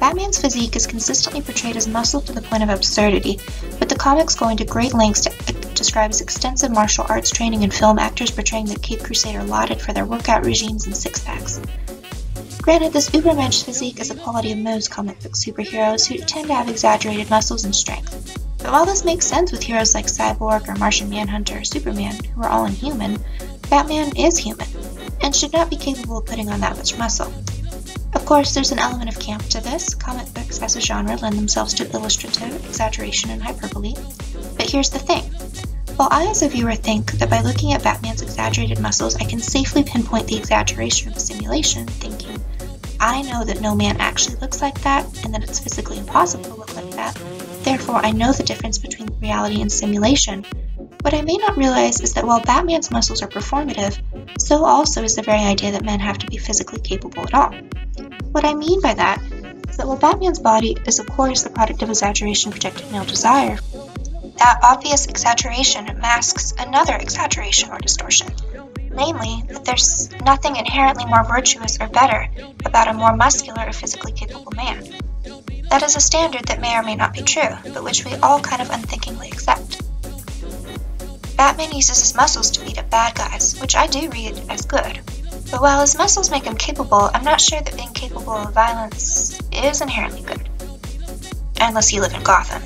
[SPEAKER 6] Batman's physique is consistently portrayed as muscle to the point of absurdity, with the comics going to great lengths to describe his extensive martial arts training and film actors portraying the Cape Crusader lauded for their workout regimes and six-packs. Granted, this Ubermensch physique is a quality of most comic book superheroes who tend to have exaggerated muscles and strength. But while this makes sense with heroes like Cyborg or Martian Manhunter or Superman, who are all inhuman, Batman is human, and should not be capable of putting on that much muscle. Of course, there's an element of camp to this. Comic books as a genre lend themselves to illustrative, exaggeration, and hyperbole. But here's the thing. While I as a viewer think that by looking at Batman's exaggerated muscles I can safely pinpoint the exaggeration of a simulation, thinking, I know that no man actually looks like that, and that it's physically impossible to look like that, therefore I know the difference between reality and simulation, what I may not realize is that while Batman's muscles are performative, so also is the very idea that men have to be physically capable at all. What I mean by that is that while Batman's body is of course the product of exaggeration projecting male desire, that obvious exaggeration masks another exaggeration or distortion, namely that there's nothing inherently more virtuous or better about a more muscular or physically capable man. That is a standard that may or may not be true, but which we all kind of unthinkingly accept. Batman uses his muscles to beat up bad guys, which I do read as good. But while his muscles make him capable, I'm not sure that being capable of violence is inherently good. Unless you live in Gotham.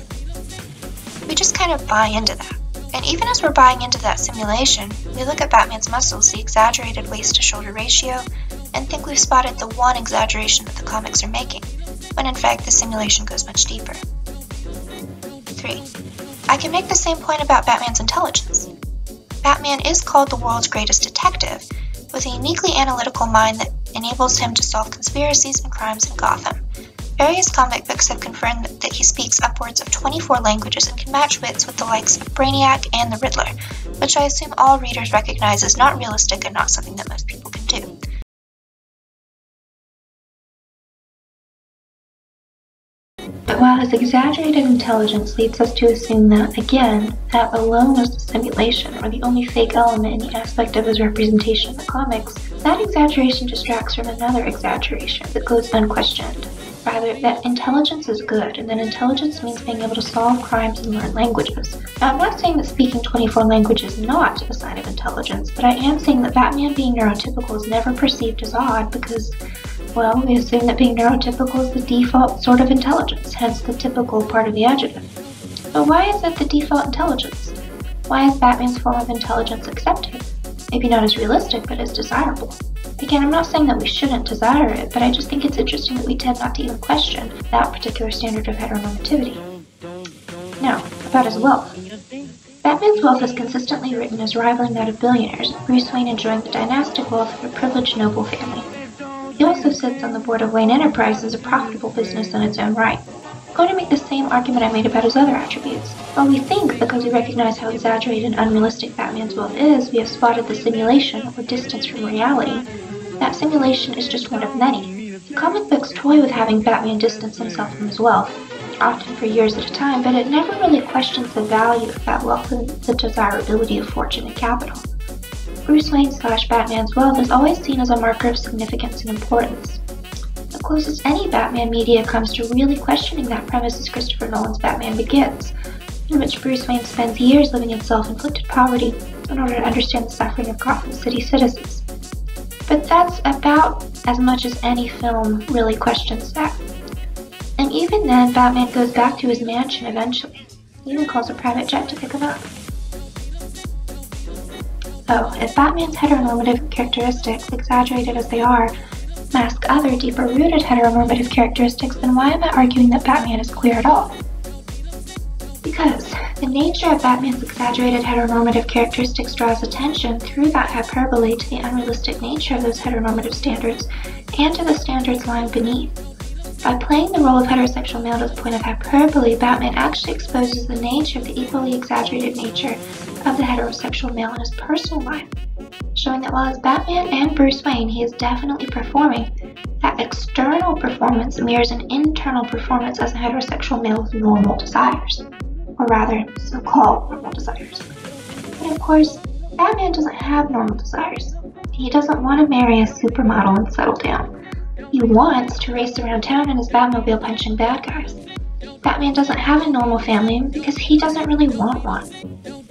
[SPEAKER 6] We just kind of buy into that. And even as we're buying into that simulation, we look at Batman's muscles, the exaggerated waist-to-shoulder ratio, and think we've spotted the one exaggeration that the comics are making, when in fact the simulation goes much deeper. 3. I can make the same point about Batman's intelligence. Batman is called the world's greatest detective, with a uniquely analytical mind that enables him to solve conspiracies and crimes in Gotham. Various comic books have confirmed that he speaks upwards of 24 languages and can match wits with the likes of Brainiac and the Riddler, which I assume all readers recognize as not realistic and not something that most people can do. But while his exaggerated intelligence leads us to assume that, again, that alone is the simulation, or the only fake element in the aspect of his representation in the comics, that exaggeration distracts from another exaggeration that goes unquestioned. Rather, that intelligence is good, and that intelligence means being able to solve crimes and learn languages. Now, I'm not saying that speaking 24 languages is not a sign of intelligence, but I am saying that Batman being neurotypical is never perceived as odd because, well, we assume that being neurotypical is the default sort of intelligence, hence the typical part of the adjective. But why is it the default intelligence? Why is Batman's form of intelligence accepted? Maybe not as realistic, but as desirable. Again, I'm not saying that we shouldn't desire it, but I just think it's interesting that we tend not to even question that particular standard of heteronormativity. Now, about his wealth. Batman's wealth is consistently written as rivaling that of billionaires, Bruce Wayne enjoying the dynastic wealth of a privileged noble family. He also sits on the board of Wayne Enterprises, a profitable business in its own right. I'm going to make the same argument I made about his other attributes. While we think, because we recognize how exaggerated and unrealistic Batman's wealth is, we have spotted the simulation, or distance from reality, that simulation is just one of many. The comic books toy with having Batman distance himself from his wealth, often for years at a time, but it never really questions the value of that wealth and the desirability of fortune and capital. Bruce Wayne/Batman's wealth is always seen as a marker of significance and importance. The closest any Batman media comes to really questioning that premise is Christopher Nolan's Batman Begins, in which Bruce Wayne spends years living in self-inflicted poverty in order to understand the suffering of Gotham City citizens. But that's about as much as any film really questions that. And even then, Batman goes back to his mansion eventually. He even calls a private jet to pick him up. So, if Batman's heteronormative characteristics, exaggerated as they are, mask other deeper-rooted heteronormative characteristics, then why am I arguing that Batman is queer at all? Because the nature of Batman's exaggerated heteronormative characteristics draws attention through that hyperbole to the unrealistic nature of those heteronormative standards and to the standards lying beneath. By playing the role of heterosexual male to the point of hyperbole, Batman actually exposes the nature of the equally exaggerated nature of the heterosexual male in his personal life, showing that while as Batman and Bruce Wayne, he is definitely performing, that external performance mirrors an internal performance as a heterosexual male with normal desires, or rather, so-called normal desires. But of course, Batman doesn't have normal desires. He doesn't want to marry a supermodel and settle down. He wants to race around town in his Batmobile punching bad guys. Batman doesn't have a normal family because he doesn't really want one.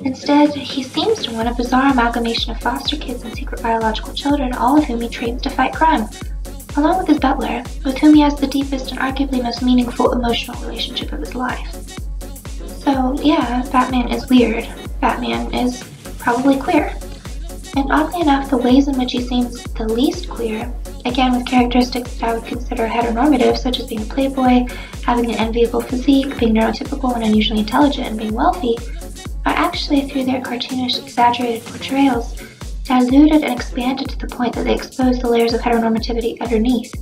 [SPEAKER 6] Instead, he seems to want a bizarre amalgamation of foster kids and secret biological children, all of whom he trains to fight crime, along with his butler, with whom he has the deepest and arguably most meaningful emotional relationship of his life. So yeah, Batman is weird. Batman is probably queer. And oddly enough, the ways in which he seems the least queer, again with characteristics that I would consider heteronormative, such as being a playboy, having an enviable physique, being neurotypical and unusually intelligent, and being wealthy, are actually, through their cartoonish, exaggerated portrayals, diluted and expanded to the point that they expose the layers of heteronormativity underneath.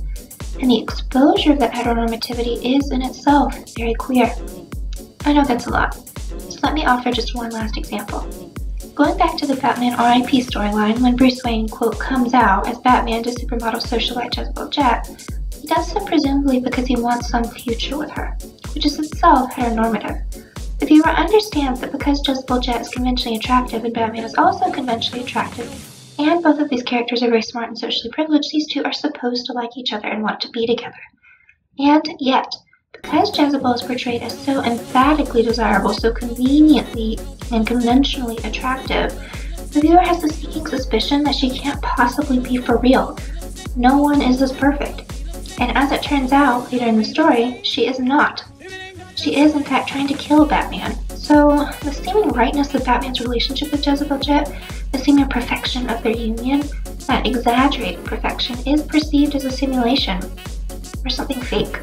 [SPEAKER 6] And the exposure of that heteronormativity is in itself very queer. I know that's a lot, so let me offer just one last example. Going back to the Batman R.I.P. storyline, when Bruce Wayne, quote, comes out as Batman to supermodel socialite Jezebel Jet, he does so presumably because he wants some future with her, which is itself heteronormative. The viewer understands that because Jezebel Jet is conventionally attractive and Batman is also conventionally attractive, and both of these characters are very smart and socially privileged, these two are supposed to like each other and want to be together. And yet, because Jezebel is portrayed as so emphatically desirable, so conveniently and conventionally attractive, the viewer has the sneaking suspicion that she can't possibly be for real. No one is as perfect. And as it turns out, later in the story, she is not. She is, in fact, trying to kill Batman. So, the seeming rightness of Batman's relationship with Jezebel Jet, the seeming perfection of their union, that exaggerated perfection, is perceived as a simulation, or something fake.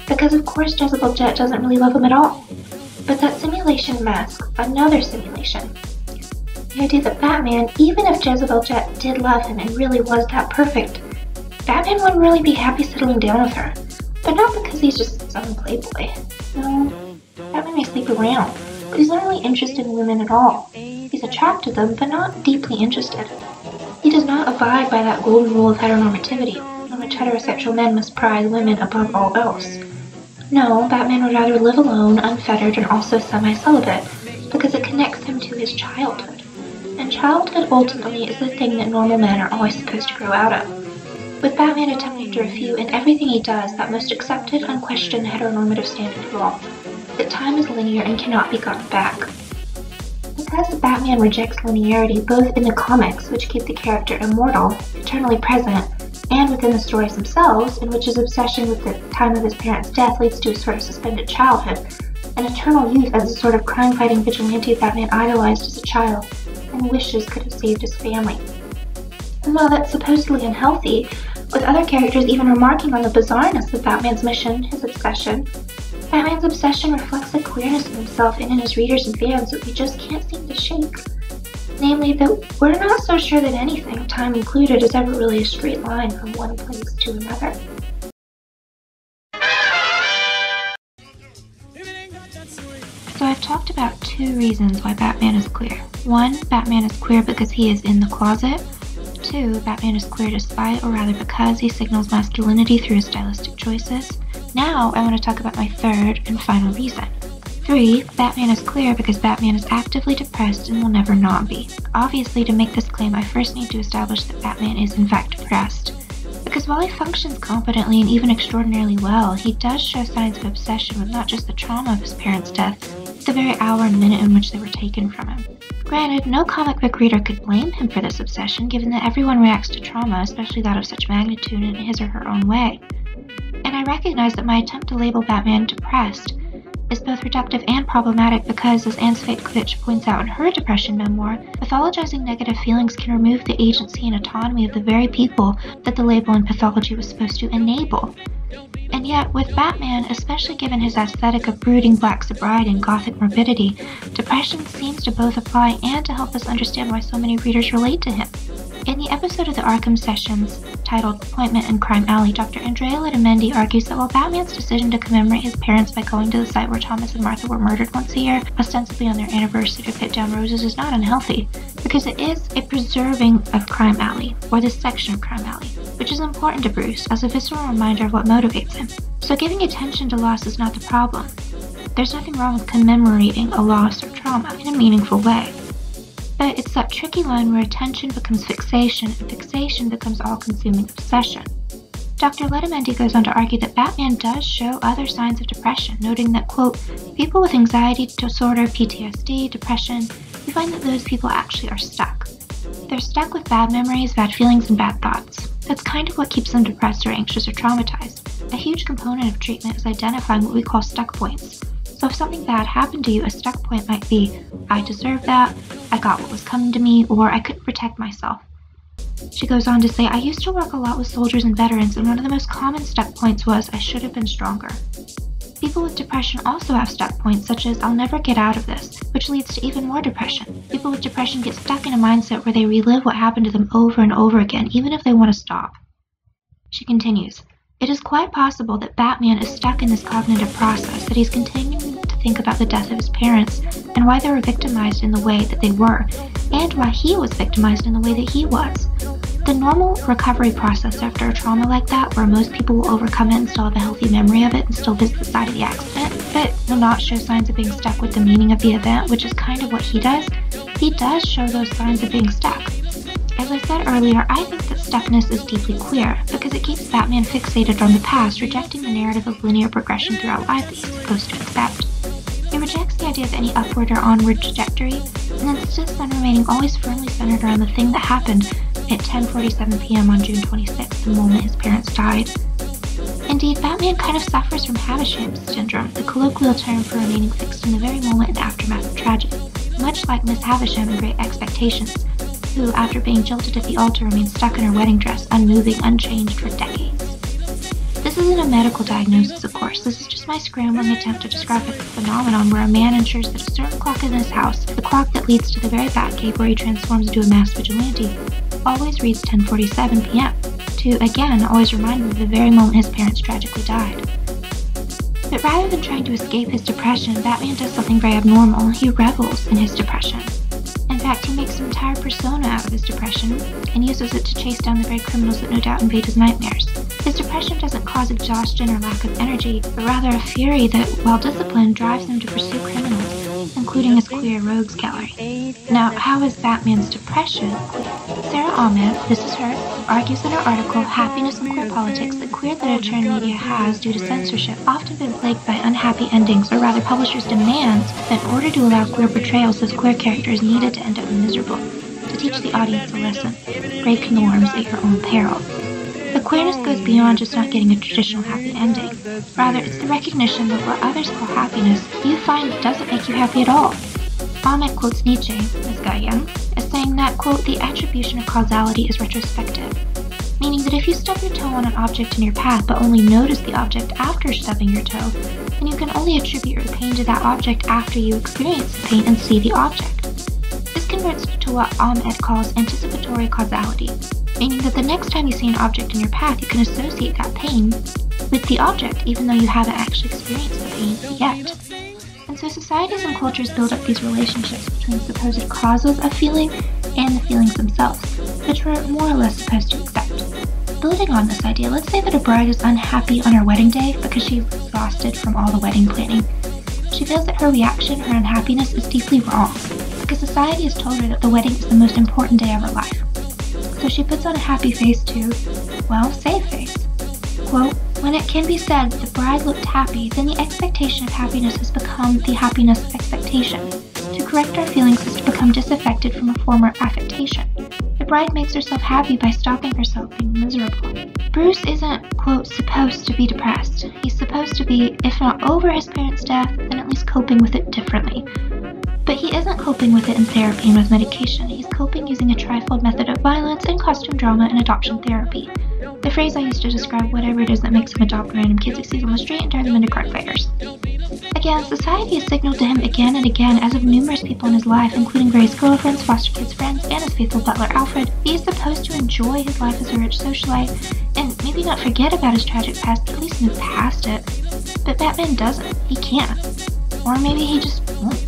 [SPEAKER 6] Because of course Jezebel Jet doesn't really love him at all. But that simulation masks another simulation. The idea that Batman, even if Jezebel Jet did love him and really was that perfect, Batman wouldn't really be happy settling down with her. But not because he's just some playboy. No, Batman may sleep around, but he's not really interested in women at all. He's attracted to them, but not deeply interested. He does not abide by that golden rule of heteronormativity, in which heterosexual men must prize women above all else. No, Batman would rather live alone, unfettered, and also semi-celibate, because it connects him to his childhood. And childhood ultimately is the thing that normal men are always supposed to grow out of. With Batman attempting to refute in everything he does that most accepted, unquestioned heteronormative standard of all, that time is linear and cannot be gotten back. Because Batman rejects linearity both in the comics, which keep the character immortal, eternally present, and within the stories themselves, in which his obsession with the time of his parents' death leads to a sort of suspended childhood, an eternal youth as a sort of crime-fighting vigilante Batman idolized as a child, and wishes could have saved his family. And while that's supposedly unhealthy, with other characters even remarking on the bizarreness of Batman's mission, his obsession, Batman's obsession reflects a queerness of himself and in his readers and fans that we just can't seem to shake. Namely, that we're not so sure that anything, time included, is ever really a straight line from one place to another. So I've talked about two reasons why Batman is queer. One, Batman is queer because he is in the closet. Two, Batman is queer despite, or rather because, he signals masculinity through his stylistic choices. Now I want to talk about my third and final reason. 3. Batman is queer because Batman is actively depressed and will never not be. Obviously, to make this claim, I first need to establish that Batman is in fact depressed. Because while he functions competently and even extraordinarily well, he does show signs of obsession with not just the trauma of his parents' deaths, but the very hour and minute in which they were taken from him. Granted, no comic book reader could blame him for this obsession, given that everyone reacts to trauma, especially that of such magnitude, in his or her own way. And I recognize that my attempt to label Batman depressed is both reductive and problematic because, as Anne Svetkovich points out in her depression memoir, pathologizing negative feelings can remove the agency and autonomy of the very people that the label and pathology was supposed to enable. And yet, with Batman, especially given his aesthetic of brooding black sobriety and gothic morbidity, depression seems to both apply and to help us understand why so many readers relate to him. In the episode of the Arkham Sessions, titled Appointment in Crime Alley, Dr. Andrea Letamendi argues that while Batman's decision to commemorate his parents by going to the site where Thomas and Martha were murdered once a year, ostensibly on their anniversary to put down roses, is not unhealthy, because it is a preserving of Crime Alley, or this section of Crime Alley, which is important to Bruce as a visceral reminder of what motivates him. So giving attention to loss is not the problem. There's nothing wrong with commemorating a loss or trauma in a meaningful way. But it's that tricky line where attention becomes fixation and fixation becomes all-consuming obsession. Dr. Letamendi goes on to argue that Batman does show other signs of depression, noting that, quote, people with anxiety disorder, PTSD, depression, we find that those people actually are stuck. They're stuck with bad memories, bad feelings, and bad thoughts. That's kind of what keeps them depressed or anxious or traumatized. A huge component of treatment is identifying what we call stuck points. So if something bad happened to you, a stuck point might be, I deserve that, I got what was coming to me, or I couldn't protect myself. She goes on to say, I used to work a lot with soldiers and veterans, and one of the most common stuck points was, I should have been stronger. People with depression also have stuck points, such as, I'll never get out of this, which leads to even more depression. People with depression get stuck in a mindset where they relive what happened to them over and over again, even if they want to stop. She continues, it is quite possible that Batman is stuck in this cognitive process, that he's continuing to think about the death of his parents and why they were victimized in the way that they were, and why he was victimized in the way that he was. The normal recovery process after a trauma like that, where most people will overcome it and still have a healthy memory of it and still visit the site of the accident, but will not show signs of being stuck with the meaning of the event, which is kind of what he does show those signs of being stuck. As I said earlier, I think that stuckness is deeply queer, because it keeps Batman fixated on the past, rejecting the narrative of linear progression throughout life that he's supposed to accept. It rejects the idea of any upward or onward trajectory, and insists on remaining always firmly centered around the thing that happened at 10:47 p.m. on June 26th, the moment his parents died. Indeed, Batman kind of suffers from Havisham syndrome, the colloquial term for remaining fixed in the very moment and aftermath of tragedy, much like Miss Havisham in Great Expectations, who, after being jilted at the altar, remains stuck in her wedding dress, unmoving, unchanged for decades. This isn't a medical diagnosis, of course. This is just my scrambling attempt to describe a phenomenon where a man ensures that a certain clock in his house, the clock that leads to the very Batcave where he transforms into a masked vigilante, always reads 10:47 p.m. to, again, always remind him of the very moment his parents tragically died. But rather than trying to escape his depression, Batman does something very abnormal. He revels in his depression. In fact, he makes an entire persona out of his depression and uses it to chase down the very criminals that no doubt invade his nightmares. His depression doesn't cause exhaustion or lack of energy, but rather a fury that, while disciplined, drives him to pursue criminals, including his queer rogues gallery. Now, how is Batman's depression queer? Sarah Ahmed, this is her, argues in her article, Happiness and Queer Politics, that queer literature and media has, due to censorship, often been plagued by unhappy endings, or rather publishers' demands that in order to allow queer portrayals, those queer characters needed to end up miserable, to teach the audience a lesson. Break norms at your own peril. The queerness goes beyond just not getting a traditional happy ending. Rather, it's the recognition that what others call happiness, you find doesn't make you happy at all. Ahmed quotes Nietzsche, Ms. Guyan, as saying that, quote, the attribution of causality is retrospective, meaning that if you stub your toe on an object in your path but only notice the object after stubbing your toe, then you can only attribute your pain to that object after you experience the pain and see the object. This converts to what Ahmed calls anticipatory causality, meaning that the next time you see an object in your path, you can associate that pain with the object, even though you haven't actually experienced the pain yet. And so societies and cultures build up these relationships between supposed causes of feeling and the feelings themselves, which we're more or less supposed to accept. Building on this idea, let's say that a bride is unhappy on her wedding day because she's exhausted from all the wedding planning. She feels that her reaction, her unhappiness, is deeply wrong, because society has told her that the wedding is the most important day of her life. So she puts on a happy face to, well, save face. Quote, when it can be said that the bride looked happy, then the expectation of happiness has become the happiness of expectation. To correct our feelings is to become disaffected from a former affectation. The bride makes herself happy by stopping herself being miserable. Bruce isn't, quote, supposed to be depressed. He's supposed to be, if not over his parents' death, then at least coping with it differently. But he isn't coping with it in therapy and with medication. He's coping using a trifold method of violence and costume drama and adoption therapy. The phrase I used to describe whatever it is that makes him adopt random kids he sees on the street and turn them into crime fighters. Again, society has signaled to him again and again, as of numerous people in his life, including Gray's girlfriends, foster kids' friends, and his faithful butler Alfred, he is supposed to enjoy his life as a rich socialite, and maybe not forget about his tragic past, but at least move past it. But Batman doesn't. He can't. Or maybe he just won't.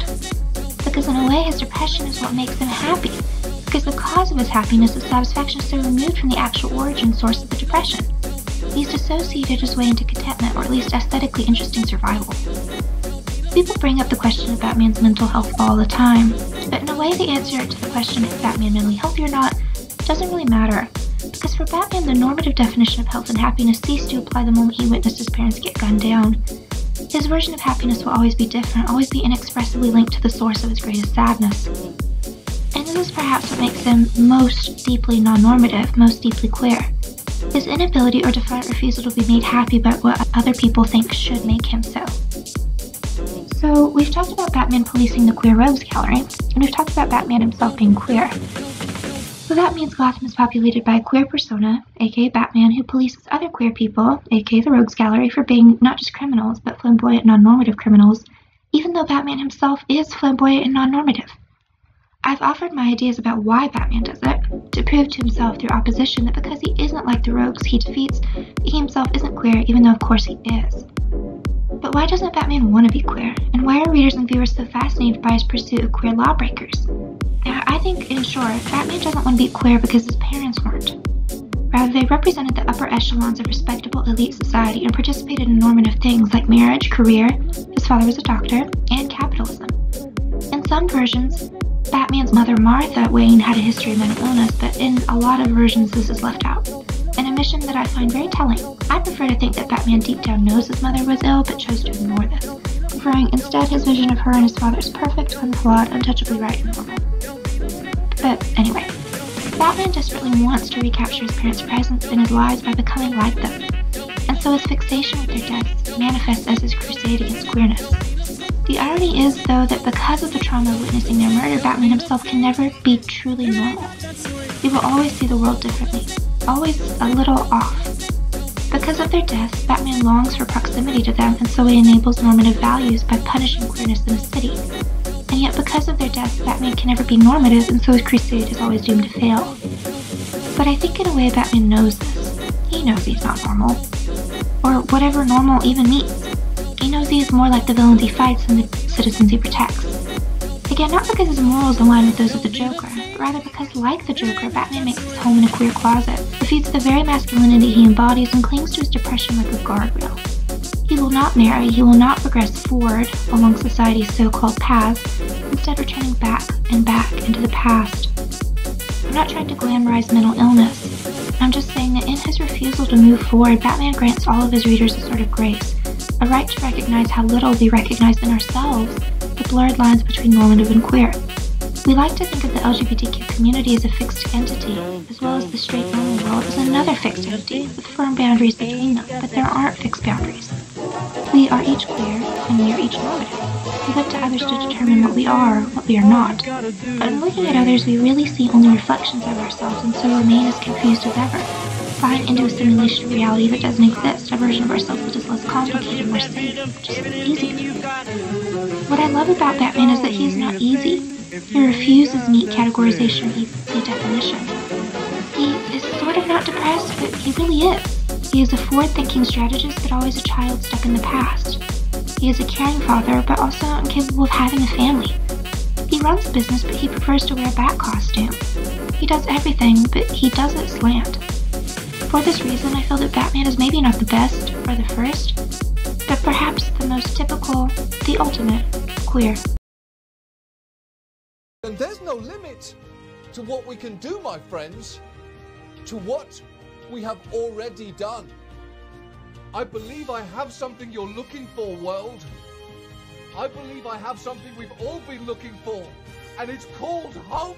[SPEAKER 6] Because in a way, his depression is what makes him happy. Because the cause of his happiness is satisfaction so removed from the actual origin source of the depression. He's dissociated his way into contentment, or at least aesthetically interesting survival. People bring up the question of Batman's mental health all the time, but in a way the answer to the question is Batman mentally healthy or not doesn't really matter. Because for Batman, the normative definition of health and happiness ceased to apply the moment he witnessed his parents get gunned down. His version of happiness will always be different, always be inexpressibly linked to the source of his greatest sadness. And this is perhaps what makes him most deeply non-normative, most deeply queer. His inability or defiant refusal to be made happy by what other people think should make him so. So, we've talked about Batman policing the queer rogues gallery, and we've talked about Batman himself being queer. So that means Gotham is populated by a queer persona, aka Batman, who polices other queer people, aka the rogues gallery, for being not just criminals, but flamboyant non-normative criminals, even though Batman himself is flamboyant and non-normative. I've offered my ideas about why Batman does it, to prove to himself through opposition that because he isn't like the rogues he defeats, he himself isn't queer, even though of course he is. But why doesn't Batman want to be queer? And why are readers and viewers so fascinated by his pursuit of queer lawbreakers? Now, I think, in short, Batman doesn't want to be queer because his parents weren't. Rather, they represented the upper echelons of respectable elite society and participated in normative things like marriage, career, his father was a doctor, and capitalism. In some versions, Batman's mother, Martha Wayne, had a history of mental illness, but in a lot of versions this is left out. An omission that I find very telling. I prefer to think that Batman deep down knows his mother was ill, but chose to ignore this, preferring instead his vision of her and his father as perfect, unflawed, untouchably right and normal. But anyway, Batman desperately wants to recapture his parents' presence in his lives by becoming like them, and so his fixation with their deaths manifests as his crusade against queerness. The irony is, though, that because of the trauma of witnessing their murder, Batman himself can never be truly normal. He will always see the world differently, always a little off. Because of their deaths, Batman longs for proximity to them, and so he enables normative values by punishing queerness in the city. And yet because of their deaths, Batman can never be normative, and so his crusade is always doomed to fail. But I think in a way Batman knows this. He knows he's not normal. Or whatever normal even means. He knows he is more like the villains he fights than the citizens he protects. Again, not because his morals align with those of the Joker, but rather because, like the Joker, Batman makes his home in a queer closet, defeats the very masculinity he embodies, and clings to his depression like a guardrail. He will not marry, he will not progress forward along society's so-called paths, instead returning back and back into the past. I'm not trying to glamorize mental illness. I'm just saying that in his refusal to move forward, Batman grants all of his readers a sort of grace, a right to recognize how little we recognize in ourselves the blurred lines between normative and queer. We like to think of the LGBTQ community as a fixed entity, as well as the straight normal world as another fixed entity, with firm boundaries between them, but there aren't fixed boundaries. We are each queer, and we are each normative. We look to others to determine what we are, what we are not. But in looking at others, we really see only reflections of ourselves, and so remain as confused as ever, buying into a simulation of reality that doesn't exist, a version of ourselves that is less complicated, more safe, just easy. What I love about Batman is that he is not easy. He refuses neat categorization or easy definition. He is sort of not depressed, but he really is. He is a forward-thinking strategist, but always a child stuck in the past. He is a caring father, but also incapable of having a family. He runs a business, but he prefers to wear a bat costume. He does everything, but he does it slant. For this reason, I feel that Batman is maybe not the best, or the first, but perhaps the most typical, the ultimate, queer.
[SPEAKER 5] And there's no limit to what we can do, my friends, to what we have already done. I believe I have something you're looking for, world. I believe I have something we've all been looking for, and it's called hope.